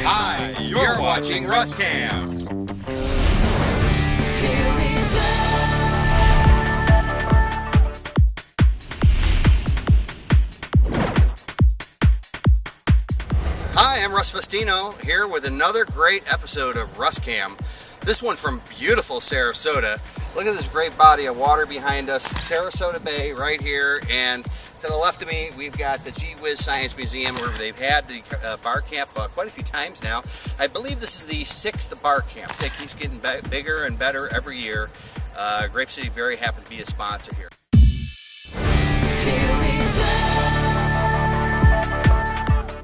Hi, you're watching BarCamp. Hi, I'm Russ here with another great episode of BarCamp. This one from beautiful Sarasota. Look at this great body of water behind us, Sarasota Bay right here, and to the left of me we've got the Gee Whiz Science Museum, where they've had the BarCamp quite a few times now. I believe this is the 6th BarCamp. It keeps getting bigger and better every year. Grape City very happy to be a sponsor here.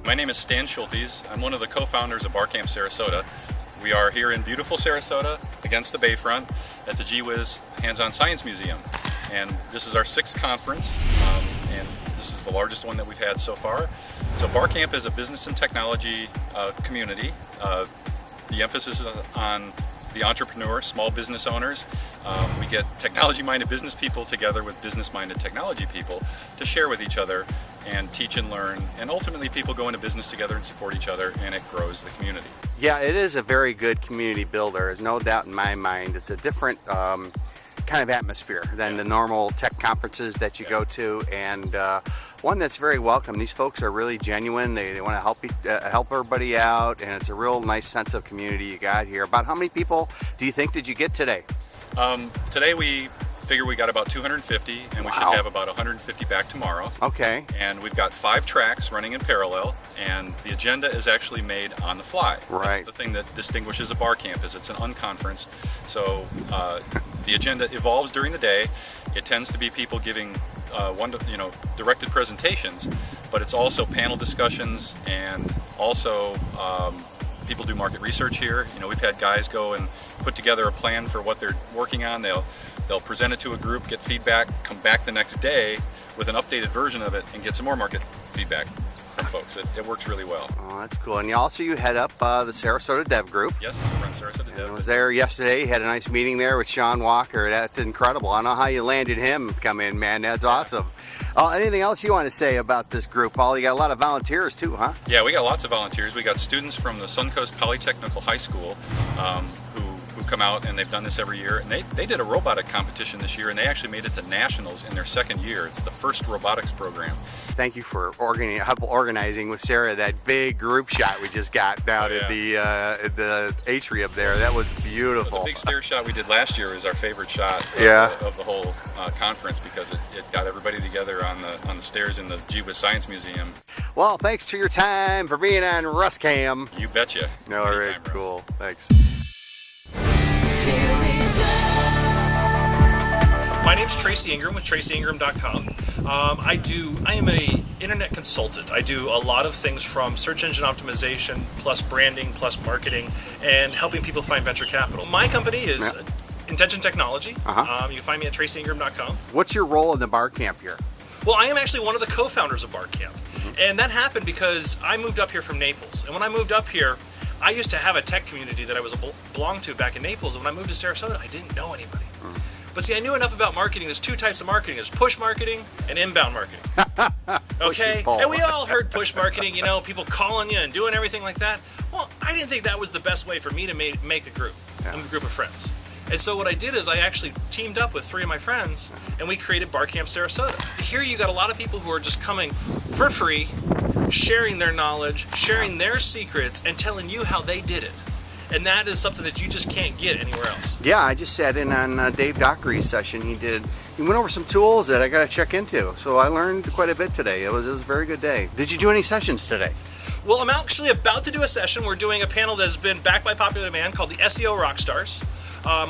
My name is Stan Schultes. I'm one of the co-founders of BarCamp Sarasota. We are here in beautiful Sarasota against the bayfront at the Gee Whiz Hands-On Science Museum. And this is our 6th conference, and this is the largest one that we've had so far. So BarCamp is a business and technology community. The emphasis is on the entrepreneur, small business owners. We get technology-minded business people together with business-minded technology people to share with each other and teach and learn, and ultimately people go into business together and support each other, and it grows the community. Yeah, it is a very good community builder. There's no doubt in my mind. It's a different kind of atmosphere than the normal tech conferences that you go to, and one that's very welcome. These folks are really genuine. They want to help everybody out, and it's a real nice sense of community you got here. About how many people do you think did you get today? Today we figure we got about 250, and we should have about 150 back tomorrow. Okay. And we've got 5 tracks running in parallel, and the agenda is actually made on the fly. Right. That's the thing that distinguishes a BarCamp, is it's an unconference. So the agenda evolves during the day. It tends to be people giving directed presentations, but it's also panel discussions, and also people do market research here. You know, we've had guys go and put together a plan for what they're working on. They'll present it to a group, get feedback, come back the next day with an updated version of it, and get some more market feedback from folks. It works really well. Oh, that's cool. And you head up the Sarasota Dev Group. Yes, I run Sarasota Dev. I was there yesterday. Had a nice meeting there with Sean Walker. That's incredible. I don't know how you landed him to come in, man. That's awesome. Anything else you want to say about this group, Paul? You got a lot of volunteers too, huh? Yeah, we got lots of volunteers. We got students from the Suncoast Polytechnical High School who come out, and they've done this every year. And they did a robotic competition this year, and they actually made it to nationals in their 2nd year. It's the first robotics program. Thank you for organizing with Sarah that big group shot we just got down at the atrium there. That was beautiful. Well, the big stair shot we did last year is our favorite shot of the whole conference, because it got everybody together on the stairs in the Gee Whiz Science Museum. Well, thanks for your time, for being on BarCamp. You betcha. All right, cool. Thanks. My name's Tracy Ingram with TracyIngram.com. I am a internet consultant. I do a lot of things from search engine optimization, plus branding, plus marketing, and helping people find venture capital. My company is Intention Technology. You can find me at TracyIngram.com. What's your role in the BarCamp here? Well, I am actually one of the co-founders of BarCamp, and that happened because I moved up here from Naples. And when I moved up here, I used to have a tech community that I belonged to back in Naples, and when I moved to Sarasota, I didn't know anybody. But see, I knew enough about marketing. There's 2 types of marketing. There's push marketing and inbound marketing. Okay? And we all heard push marketing, people calling you and doing everything like that. Well, I didn't think that was the best way for me to make a group of friends. And so what I did is I actually teamed up with 3 of my friends, and we created BarCamp Sarasota. Here you got a lot of people who are just coming for free, sharing their knowledge, sharing their secrets, and telling you how they did it. And that is something that you just can't get anywhere else. Yeah, I just sat in on Dave Dockery's session. He went over some tools that I got to check into. So I learned quite a bit today. It was a very good day. Did you do any sessions today? Well, I'm actually about to do a session. We're doing a panel that has been backed by popular demand called the SEO Rockstars.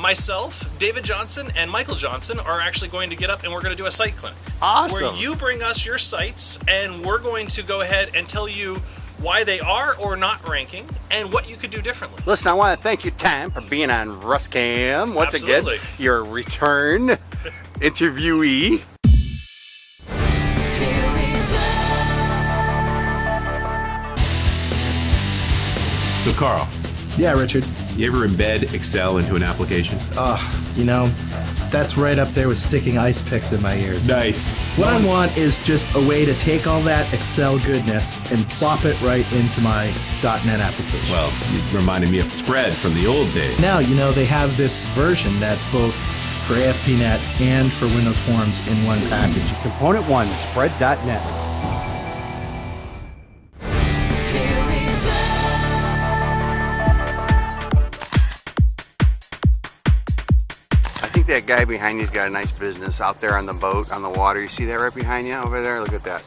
Myself, David Johnson, and Michael Johnson are actually going to get up, and we're going to do a site clinic. Awesome. Where you bring us your sites, and we're going to go ahead and tell you why they are or not ranking, and what you could do differently. Listen, I want to thank you, Tom, for being on BarCamp once Absolutely. again. Your return interviewee. So Carl, Yeah, Richard. You ever embed Excel into an application? You know, that's right up there with sticking ice picks in my ears. Nice. What I want is just a way to take all that Excel goodness and plop it right into my .NET application. Well, you reminded me of Spread from the old days. Now, you know, they have this version that's both for ASP.NET and for Windows Forms in one package. ComponentOne, Spread.net. I think that guy behind you's got a nice business out there on the boat, on the water. You see that right behind you over there? Look at that.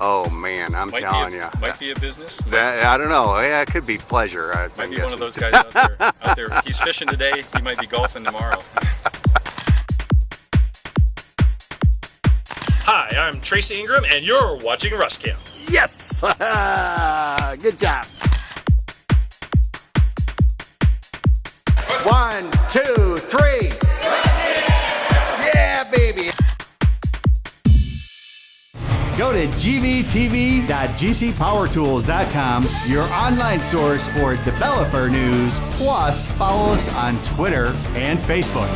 Oh man, I'm telling you. Might be a business. I don't know. Yeah, it could be pleasure. Might be one of those guys out there. He's fishing today. He might be golfing tomorrow. Hi, I'm Tracy Ingram, and you're watching RussCamp. Yes! Good job. 1, 2, 3. Yeah, baby. Go to gvtv.gcpowertools.com, your online source for developer news. Plus, follow us on Twitter and Facebook.